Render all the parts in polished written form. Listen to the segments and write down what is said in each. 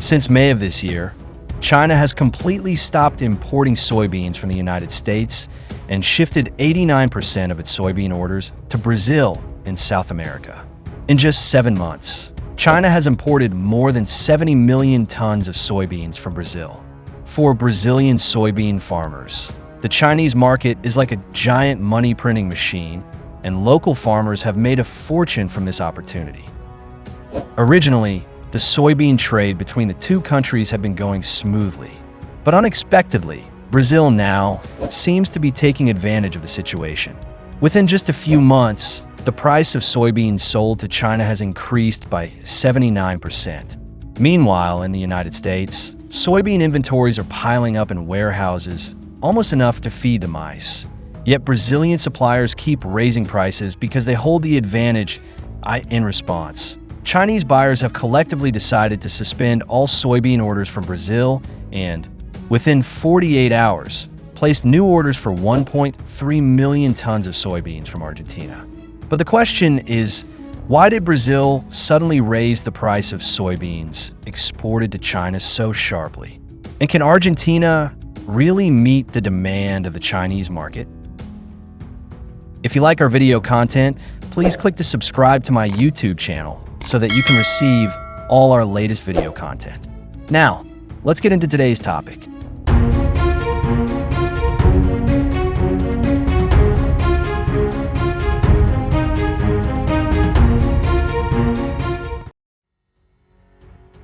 Since May of this year, China has completely stopped importing soybeans from the United States and shifted 89% of its soybean orders to Brazil in South America. In just 7 months, China has imported more than 70 million tons of soybeans from Brazil. For Brazilian soybean farmers, the Chinese market is like a giant money-printing machine, and local farmers have made a fortune from this opportunity. Originally, the soybean trade between the two countries had been going smoothly, but unexpectedly, Brazil now seems to be taking advantage of the situation. Within just a few months, the price of soybeans sold to China has increased by 79%. Meanwhile, in the United States, soybean inventories are piling up in warehouses, almost enough to feed the mice. Yet Brazilian suppliers keep raising prices because they hold the advantage. In response, Chinese buyers have collectively decided to suspend all soybean orders from Brazil and, within 48 hours, placed new orders for 1.3 million tons of soybeans from Argentina. But the question is, why did Brazil suddenly raise the price of soybeans exported to China so sharply? And can Argentina really meet the demand of the Chinese market? If you like our video content, please click to subscribe to my YouTube channel so that you can receive all our latest video content. Now, let's get into today's topic.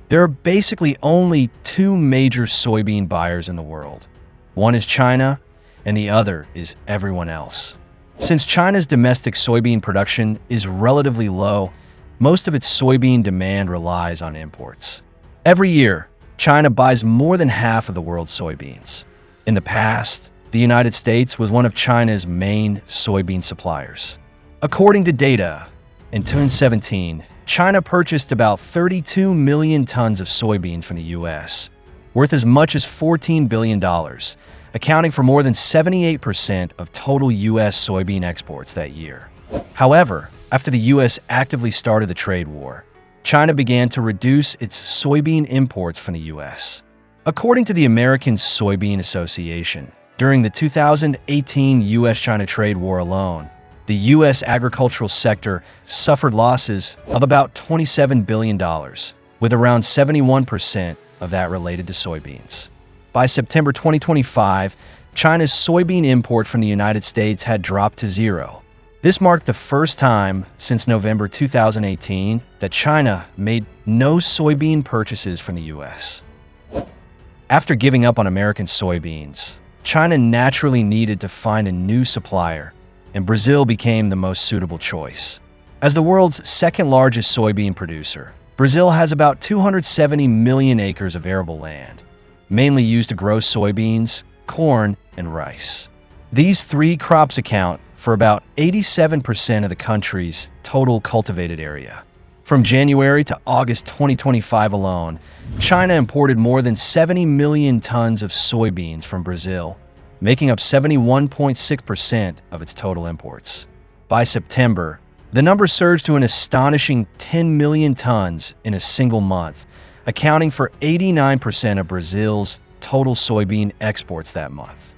There are basically only two major soybean buyers in the world. One is China, and the other is everyone else. Since China's domestic soybean production is relatively low, most of its soybean demand relies on imports. Every year, China buys more than half of the world's soybeans. In the past, the United States was one of China's main soybean suppliers. According to data, in 2017, China purchased about 32 million tons of soybeans from the U.S., worth as much as $14 billion, accounting for more than 78% of total U.S. soybean exports that year. However, after the U.S. actively started the trade war, China began to reduce its soybean imports from the U.S. According to the American Soybean Association, during the 2018 U.S.-China trade war alone, the U.S. agricultural sector suffered losses of about $27 billion, with around 71% of that related to soybeans. By September 2025, China's soybean import from the United States had dropped to zero. This marked the first time since November 2018 that China made no soybean purchases from the U.S. After giving up on American soybeans, China naturally needed to find a new supplier, and Brazil became the most suitable choice. As the world's second-largest soybean producer, Brazil has about 270 million acres of arable land, mainly used to grow soybeans, corn, and rice. These three crops account for about 87% of the country's total cultivated area. From January to August 2025 alone, China imported more than 70 million tons of soybeans from Brazil, making up 71.6% of its total imports. By September, the number surged to an astonishing 10 million tons in a single month, accounting for 89% of Brazil's total soybean exports that month.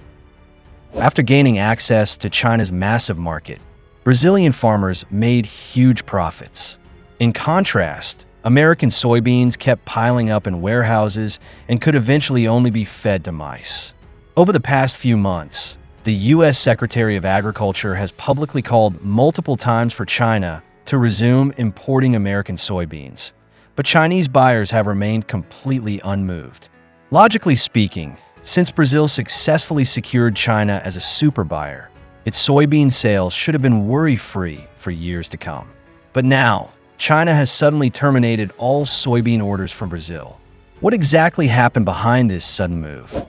After gaining access to China's massive market, Brazilian farmers made huge profits. In contrast, American soybeans kept piling up in warehouses and could eventually only be fed to mice. Over the past few months, the U.S. Secretary of Agriculture has publicly called multiple times for China to resume importing American soybeans, but Chinese buyers have remained completely unmoved. Logically speaking, since Brazil successfully secured China as a super buyer, its soybean sales should have been worry-free for years to come. But now, China has suddenly terminated all soybean orders from Brazil. What exactly happened behind this sudden move?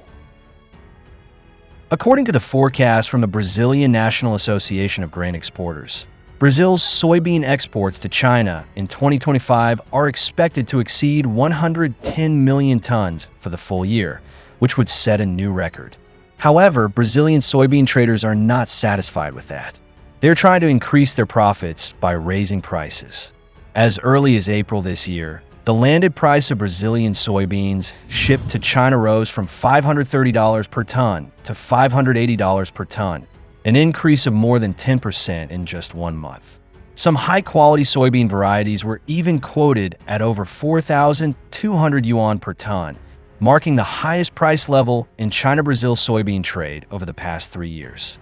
According to the forecast from the Brazilian National Association of Grain Exporters, Brazil's soybean exports to China in 2025 are expected to exceed 110 million tons for the full year, which would set a new record. However, Brazilian soybean traders are not satisfied with that. They're trying to increase their profits by raising prices. As early as April this year, The landed price of Brazilian soybeans shipped to China rose from $530 per ton to $580 per ton, an increase of more than 10% in just 1 month. Some high-quality soybean varieties were even quoted at over 4,200 yuan per ton, marking the highest price level in China-Brazil soybean trade over the past 3 years.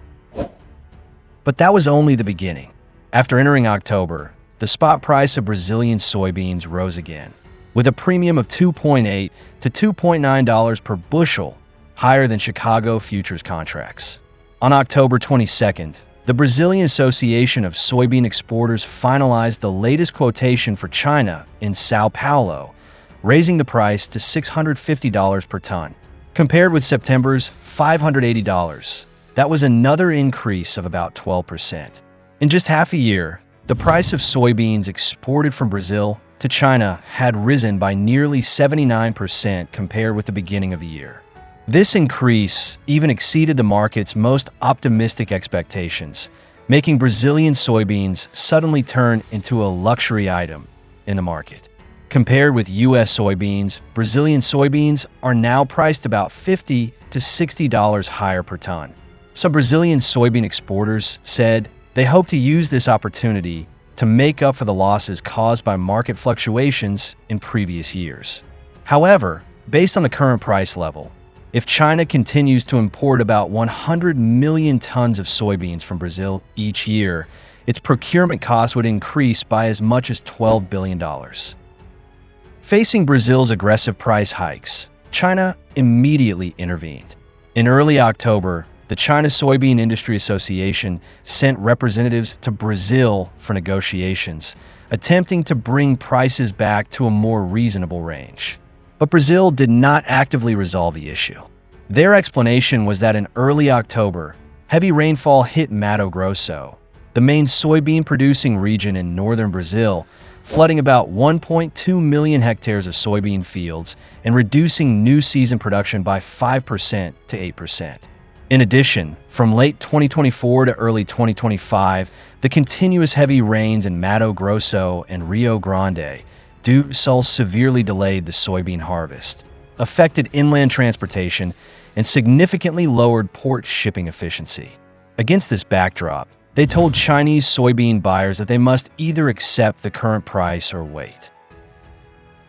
But that was only the beginning. After entering October, the spot price of Brazilian soybeans rose again, with a premium of $2.8 to $2.9 per bushel, higher than Chicago futures contracts. On October 22nd, the Brazilian Association of Soybean Exporters finalized the latest quotation for China in Sao Paulo, raising the price to $650 per ton, compared with September's $580. That was another increase of about 12%. In just half a year, the price of soybeans exported from Brazil to China had risen by nearly 79% compared with the beginning of the year. This increase even exceeded the market's most optimistic expectations, making Brazilian soybeans suddenly turn into a luxury item in the market. Compared with U.S. soybeans, Brazilian soybeans are now priced about $50 to $60 higher per ton. Some Brazilian soybean exporters said they hope to use this opportunity to make up for the losses caused by market fluctuations in previous years. However, based on the current price level, if China continues to import about 100 million tons of soybeans from Brazil each year, its procurement costs would increase by as much as $12 billion. Facing Brazil's aggressive price hikes, China immediately intervened. In early October, the China Soybean Industry Association sent representatives to Brazil for negotiations, attempting to bring prices back to a more reasonable range. But Brazil did not actively resolve the issue. Their explanation was that in early October, heavy rainfall hit Mato Grosso, the main soybean-producing region in northern Brazil, flooding about 1.2 million hectares of soybean fields and reducing new season production by 5% to 8%. In addition, from late 2024 to early 2025, the continuous heavy rains in Mato Grosso and Rio Grande do Sul severely delayed the soybean harvest, affected inland transportation, and significantly lowered port shipping efficiency. Against this backdrop, they told Chinese soybean buyers that they must either accept the current price or wait.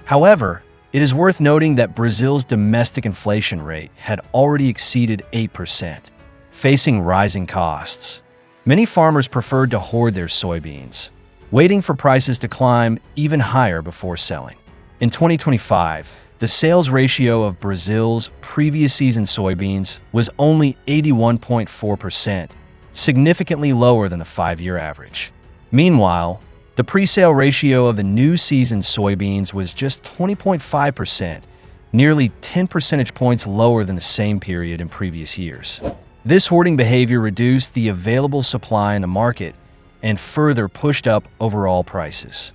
However, it is worth noting that Brazil's domestic inflation rate had already exceeded 8%. Facing rising costs, many farmers preferred to hoard their soybeans, waiting for prices to climb even higher before selling. In 2025, the sales ratio of Brazil's previous season soybeans was only 81.4%, significantly lower than the 5-year average. Meanwhile, the pre-sale ratio of the new season soybeans was just 20.5%, nearly 10 percentage points lower than the same period in previous years. This hoarding behavior reduced the available supply in the market and further pushed up overall prices.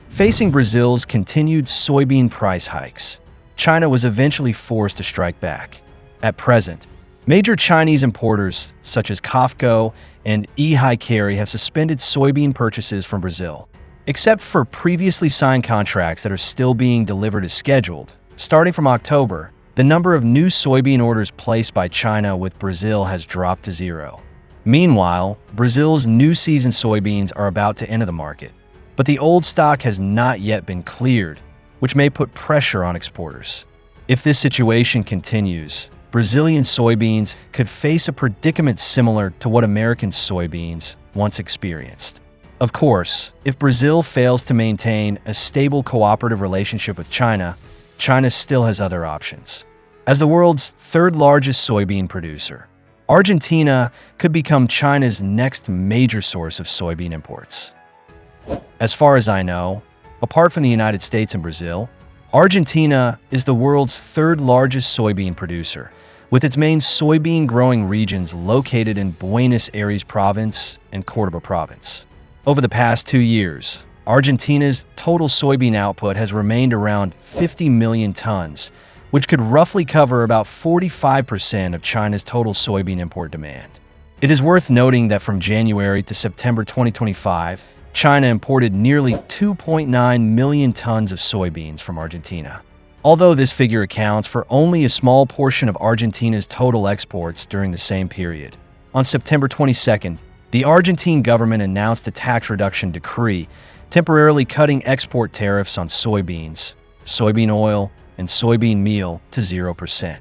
Facing Brazil's continued soybean price hikes, China was eventually forced to strike back. At present, major Chinese importers such as COFCO and E-Hi-Carry have suspended soybean purchases from Brazil. Except for previously signed contracts that are still being delivered as scheduled, starting from October, the number of new soybean orders placed by China with Brazil has dropped to 0. Meanwhile, Brazil's new season soybeans are about to enter the market, but the old stock has not yet been cleared, which may put pressure on exporters. If this situation continues, Brazilian soybeans could face a predicament similar to what American soybeans once experienced. Of course, if Brazil fails to maintain a stable cooperative relationship with China, China still has other options. As the world's third largest soybean producer, Argentina could become China's next major source of soybean imports. As far as I know, apart from the United States and Brazil, Argentina is the world's third largest soybean producer, with its main soybean growing regions located in Buenos Aires province and Córdoba province. Over the past 2 years, Argentina's total soybean output has remained around 50 million tons, which could roughly cover about 45% of China's total soybean import demand. It is worth noting that from January to September 2025, China imported nearly 2.9 million tons of soybeans from Argentina. Although this figure accounts for only a small portion of Argentina's total exports during the same period. On September 22nd, the Argentine government announced a tax reduction decree temporarily cutting export tariffs on soybeans, soybean oil, and soybean meal to 0%.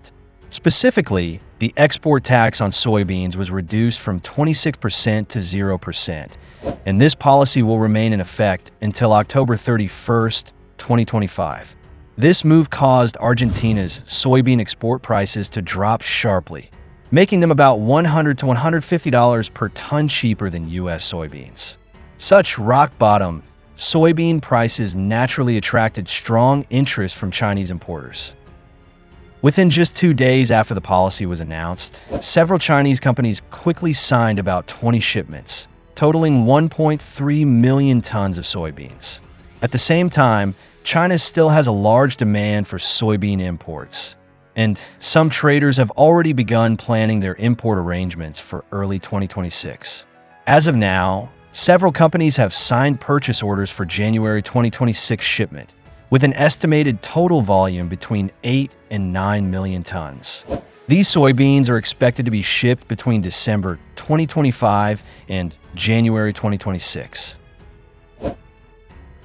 Specifically, the export tax on soybeans was reduced from 26% to 0%, and this policy will remain in effect until October 31st, 2025. This move caused Argentina's soybean export prices to drop sharply, making them about $100 to $150 per ton cheaper than U.S. soybeans. Such rock-bottom soybean prices naturally attracted strong interest from Chinese importers. Within just 2 days after the policy was announced, several Chinese companies quickly signed about 20 shipments, totaling 1.3 million tons of soybeans. At the same time, China still has a large demand for soybean imports, and some traders have already begun planning their import arrangements for early 2026. As of now, several companies have signed purchase orders for January 2026 shipment, with an estimated total volume between 8 and 9 million tons. These soybeans are expected to be shipped between December 2025 and January 2026.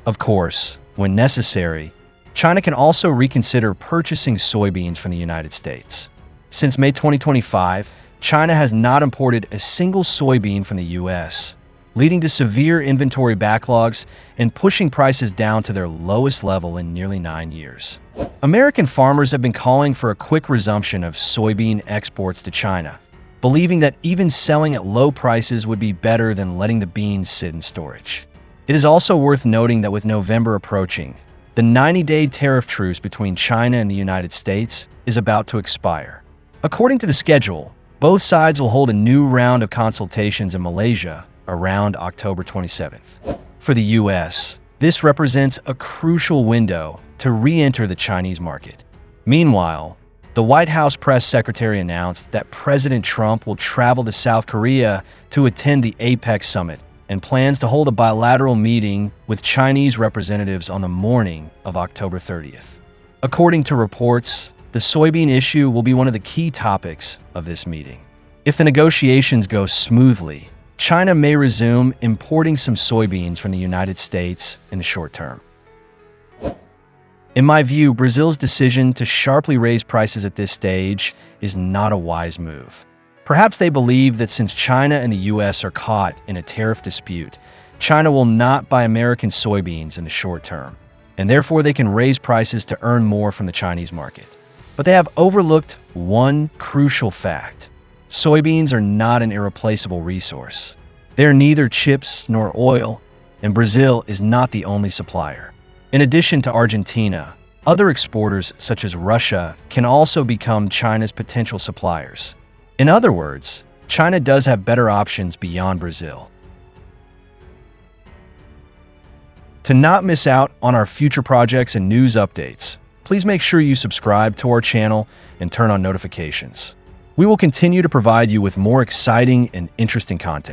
Of course, when necessary, China can also reconsider purchasing soybeans from the United States. Since May 2025, China has not imported a single soybean from the U.S., leading to severe inventory backlogs and pushing prices down to their lowest level in nearly 9 years. American farmers have been calling for a quick resumption of soybean exports to China, believing that even selling at low prices would be better than letting the beans sit in storage. It is also worth noting that with November approaching, the 90-day tariff truce between China and the United States is about to expire. According to the schedule, both sides will hold a new round of consultations in Malaysia around October 27th. For the U.S., this represents a crucial window to re-enter the Chinese market. Meanwhile, the White House press secretary announced that President Trump will travel to South Korea to attend the APEC summit and plans to hold a bilateral meeting with Chinese representatives on the morning of October 30th. According to reports, the soybean issue will be one of the key topics of this meeting. If the negotiations go smoothly, China may resume importing some soybeans from the United States in the short term. In my view, Brazil's decision to sharply raise prices at this stage is not a wise move. Perhaps they believe that since China and the U.S. are caught in a tariff dispute, China will not buy American soybeans in the short term, and therefore they can raise prices to earn more from the Chinese market. But they have overlooked one crucial fact. Soybeans are not an irreplaceable resource. They are neither chips nor oil, and Brazil is not the only supplier. In addition to Argentina, other exporters such as Russia can also become China's potential suppliers. In other words, China does have better options beyond Brazil. To not miss out on our future projects and news updates, please make sure you subscribe to our channel and turn on notifications. We will continue to provide you with more exciting and interesting content.